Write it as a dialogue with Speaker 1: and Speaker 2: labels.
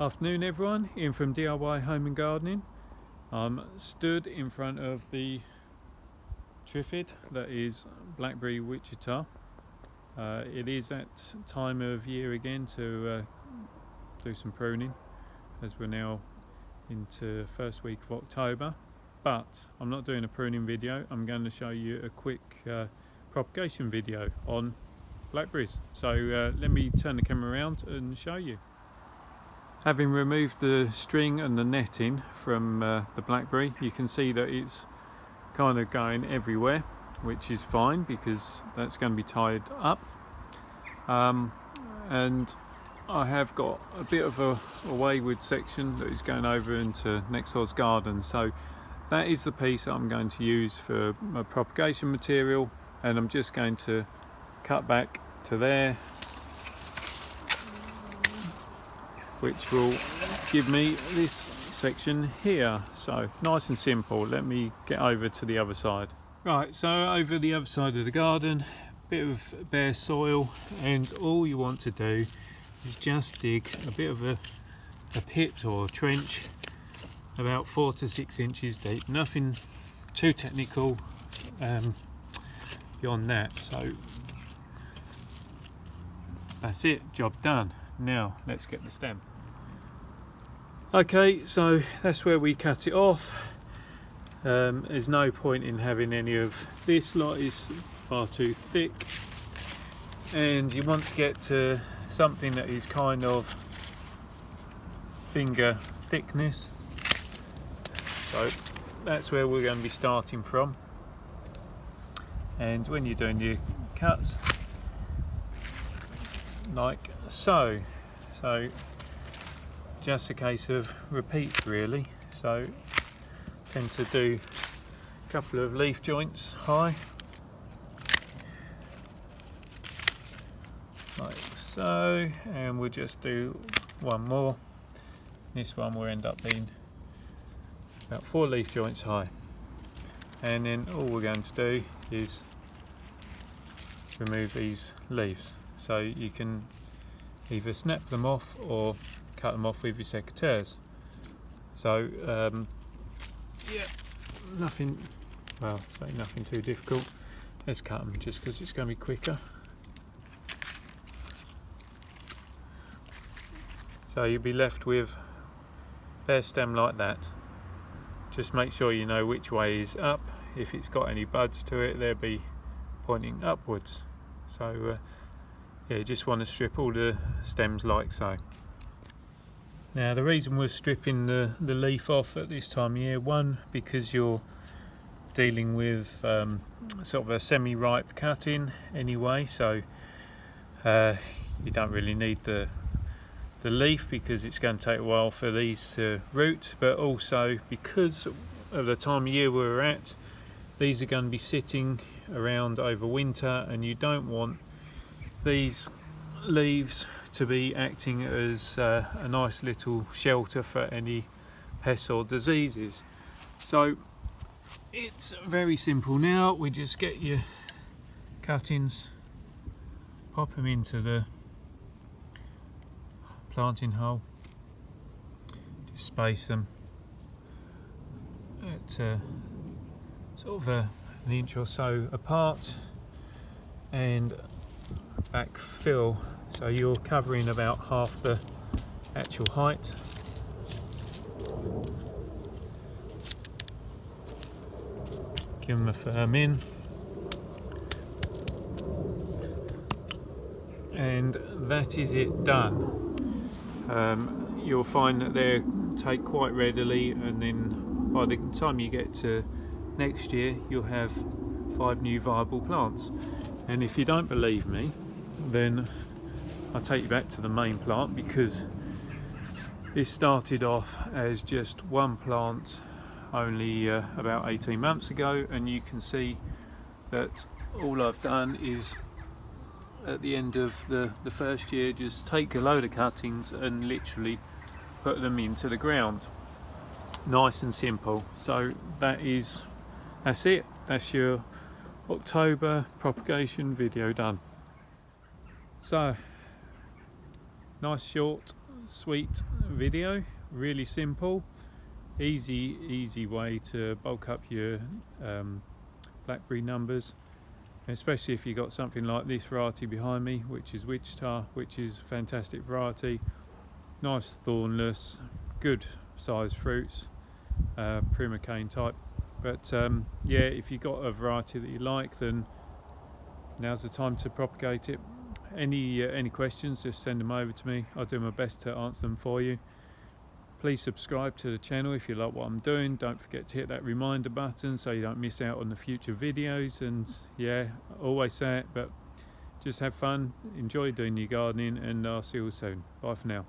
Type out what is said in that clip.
Speaker 1: Afternoon everyone, Ian from DIY Home and Gardening. I'm stood in front of the triffid that is Blackberry Ouachita. It is that time of year again to do some pruning, as we're now into first week of October. But I'm not doing a pruning video, I'm going to show you a quick propagation video on blackberries. So let me turn the camera around and show you. Having removed the string and the netting from the blackberry, you can see that it's kind of going everywhere, which is fine because that's going to be tied up. And I have got a bit of a wayward section that is going over into next door's garden, so that is the piece that I'm going to use for my propagation material, and I'm just going to cut back to there, which will give me this section here. So nice and simple. Let me get over to the other side. Right, so over the other side of the garden, bit of bare soil, and all you want to do is just dig a bit of a pit or trench about 4 to 6 inches deep. Nothing too technical beyond that. So that's it, job done. Now let's get the stem. Okay, so that's where we cut it off. There's no point in having any of this lot, it's far too thick, and you want to get to something that is kind of finger thickness. So that's where we're going to be starting from. And when you're doing your cuts, like so just a case of repeats really. So tend to do a couple of leaf joints high, like so, and we'll just do one more. This one will end up being about 4 leaf joints high, and then all we're going to do is remove these leaves. So you can either snap them off or cut them off with your secateurs. So yeah, nothing, well, say nothing too difficult. Let's cut them just because it's going to be quicker. So you'll be left with bare stem like that. Just make sure you know which way is up. If it's got any buds to it, they'll be pointing upwards. So yeah, just want to strip all the stems like so. Now the reason we're stripping the leaf off at this time of year, one, because you're dealing with sort of a semi-ripe cutting anyway, so you don't really need the leaf because it's going to take a while for these to root, but also because of the time of year we're at, these are going to be sitting around over winter, and you don't want these leaves to be acting as a nice little shelter for any pests or diseases. So it's very simple now. We just get your cuttings, pop them into the planting hole, just space them at sort of an inch or so apart, and backfill, so you're covering about half the actual height. Give them a firm in, and that is it done. You'll find that they take quite readily, and then by the time you get to next year you'll have 5 new viable plants. And if you don't believe me, then I'll take you back to the main plant, because this started off as just one plant only about 18 months ago, and you can see that all I've done is at the end of the first year just take a load of cuttings and literally put them into the ground. Nice and simple. So that's it, that's your October propagation video done. So nice short sweet video, really simple, easy way to bulk up your Blackberry numbers, especially if you got something like this variety behind me, which is Ouachita, which is a fantastic variety, nice thornless, good sized fruits, prima cane type. But yeah, if you got a variety that you like, then now's the time to propagate it. Any questions, just send them over to me. I'll do my best to answer them for you. Please subscribe to the channel if you like what I'm doing. Don't forget to hit that reminder button so you don't miss out on the future videos. And yeah, I always say it, but just have fun, enjoy doing your gardening, and I'll see you all soon. Bye for now.